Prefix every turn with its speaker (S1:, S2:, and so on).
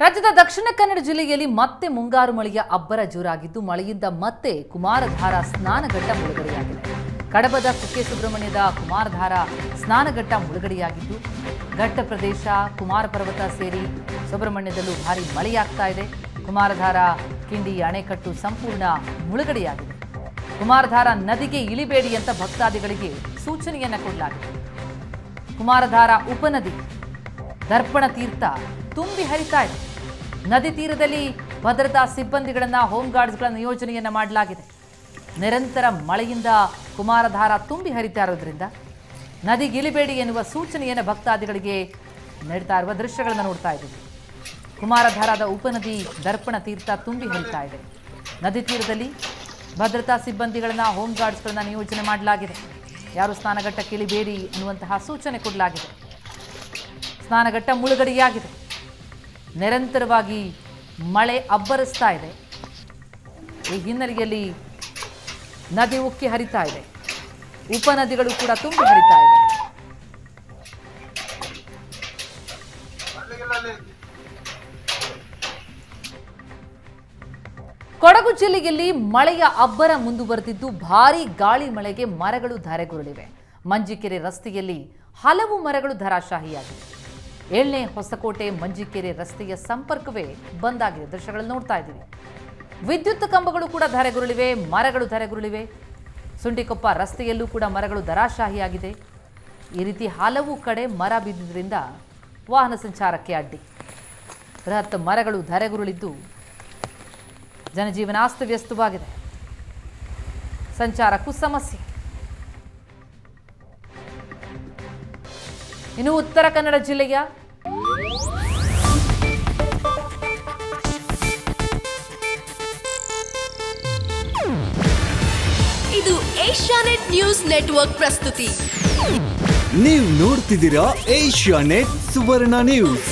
S1: ರಾಜ್ಯದ ದಕ್ಷಿಣ ಕನ್ನಡ ಜಿಲ್ಲೆಯಲ್ಲಿ ಮತ್ತೆ ಮುಂಗಾರು ಮಳೆಯ ಅಬ್ಬರ ಜೋರಾಗಿದ್ದು ಮಳೆಯಿಂದ ಮತ್ತೆ ಕುಮಾರಧಾರ ಸ್ನಾನಘಟ್ಟ ಮುಳುಗಡೆಯಾಗಿದೆ. ಕಡಬದ ಕುಕ್ಕೆ ಸುಬ್ರಹ್ಮಣ್ಯದ ಕುಮಾರಧಾರ ಸ್ನಾನಘಟ್ಟ ಮುಳುಗಡೆಯಾಗಿದ್ದು ಘಟ್ಟ ಪ್ರದೇಶ ಕುಮಾರ ಪರ್ವತ ಸೇರಿ ಸುಬ್ರಹ್ಮಣ್ಯದಲ್ಲೂ ಭಾರಿ ಮಳೆಯಾಗ್ತಾ ಇದೆ. ಕುಮಾರಧಾರ ಕಿಂಡಿ ಅಣೆಕಟ್ಟು ಸಂಪೂರ್ಣ ಮುಳುಗಡೆಯಾಗಿದೆ. ಕುಮಾರಧಾರ ನದಿಗೆ ಇಳಿಬೇಡಿ ಅಂತ ಭಕ್ತಾದಿಗಳಿಗೆ ಸೂಚನೆಯನ್ನ ಕೊಡಲಾಗಿದೆ. ಕುಮಾರಧಾರ ಉಪನದಿ ದರ್ಪಣ ತೀರ್ಥ ತುಂಬಿ ಹರಿತಾ ಇದೆ. ನದಿ ತೀರದಲ್ಲಿ ಭದ್ರತಾ ಸಿಬ್ಬಂದಿಗಳನ್ನ ಹೋಮ್ ಗಾರ್ಡ್ಸ್ಗಳ ನಿಯೋಜನೆಯನ್ನ ಮಾಡಲಾಗಿದೆ. ನಿರಂತರ ಮಳೆಯಿಂದ ಕುಮಾರಧಾರ ತುಂಬಿ ಹರಿತಾ ಇರೋದ್ರಿಂದ ನದಿಗಿಳಿಬೇಡಿ ಎನ್ನುವ ಸೂಚನೆಯನ್ನು ಭಕ್ತಾದಿಗಳಿಗೆ ನೀಡ್ತಾ ಇರುವ ದೃಶ್ಯಗಳನ್ನು ನೋಡ್ತಾ ಇದ್ದೀವಿ. ಕುಮಾರಧಾರದ ಉಪನದಿ ದರ್ಪಣ ತೀರ್ಥ ತುಂಬಿ ಹರಿತಾ ಇದೆ. ನದಿ ತೀರದಲ್ಲಿ ಭದ್ರತಾ ಸಿಬ್ಬಂದಿಗಳನ್ನ ಹೋಮ್ ಗಾರ್ಡ್ಸ್ಗಳನ್ನ ನಿಯೋಜನೆ ಮಾಡಲಾಗಿದೆ. ಯಾರು ಸ್ನಾನಘಟ್ಟಕ್ಕೆ ಇಳಿಬೇಡಿ ಅನ್ನುವಂತಹ ಸೂಚನೆ ಕೊಡಲಾಗಿದೆ. ಸ್ನಾನಘಟ್ಟ ಮುಳುಗಡೆಯಾಗಿದೆ. ನಿರಂತರವಾಗಿ ಮಳೆ ಅಬ್ಬರಿಸ್ತಾ ಇದೆ. ಈ ಹಿನ್ನೆಲೆಯಲ್ಲಿ ನದಿ ಉಕ್ಕಿ ಹರಿತಾ ಇದೆ. ಉಪನದಿಗಳು ಕೂಡ ತುಂಬಿ ಹರಿತಾ ಇದೆ. ಕೊಡಗು ಜಿಲ್ಲೆಯಲ್ಲಿ ಮಳೆಯ ಅಬ್ಬರ ಮುಂದುವರೆದಿದ್ದು ಭಾರೀ ಗಾಳಿ ಮಳೆಗೆ ಮರಗಳು ಧರೆಗುರುಳಿವೆ. ಮಂಜಿಕೆರೆ ರಸ್ತೆಯಲ್ಲಿ ಹಲವು ಮರಗಳು ಧರಾಶಾಹಿಯಾಗಿವೆ. 7ನೇ ಹೊಸಕೋಟೆ ಮಂಜಿಕೆರೆ ರಸ್ತೆಯ ಸಂಪರ್ಕವೇ ಬಂದಾಗಿದೆ. ದೃಶ್ಯಗಳನ್ನು ನೋಡ್ತಾ ಇದ್ದೀವಿ. ವಿದ್ಯುತ್ ಕಂಬಗಳು ಕೂಡ ಧರೆಗುರುಳಿವೆ, ಮರಗಳು ಧರೆಗುರುಳಿವೆ. ಸುಂಟಿಕೊಪ್ಪ ರಸ್ತೆಯಲ್ಲೂ ಕೂಡ ಮರಗಳು ಧರಾಶಾಹಿಯಾಗಿದೆ. ಈ ರೀತಿ ಹಲವು ಕಡೆ ಮರ ಬಿದ್ದಿದ್ದರಿಂದ ವಾಹನ ಸಂಚಾರಕ್ಕೆ ಅಡ್ಡಿ. ಬೃಹತ್ ಮರಗಳು ಧರೆಗುರುಳಿದ್ದು ಜನಜೀವನ ಅಸ್ತವ್ಯಸ್ತವಾಗಿದೆ. ಸಂಚಾರಕ್ಕೂ ಸಮಸ್ಯೆ. ಇನ್ನು ಉತ್ತರ ಕನ್ನಡ ಜಿಲ್ಲೆಯ
S2: ಇದು ಏಷ್ಯಾನೆಟ್ ನ್ಯೂಸ್ ನೆಟ್ವರ್ಕ್ ಪ್ರಸ್ತುತಿ.
S3: ನೀವು ನೋಡ್ತಿದ್ದೀರಾ ಏಷ್ಯಾನೆಟ್ ಸುವರ್ಣ ನ್ಯೂಸ್.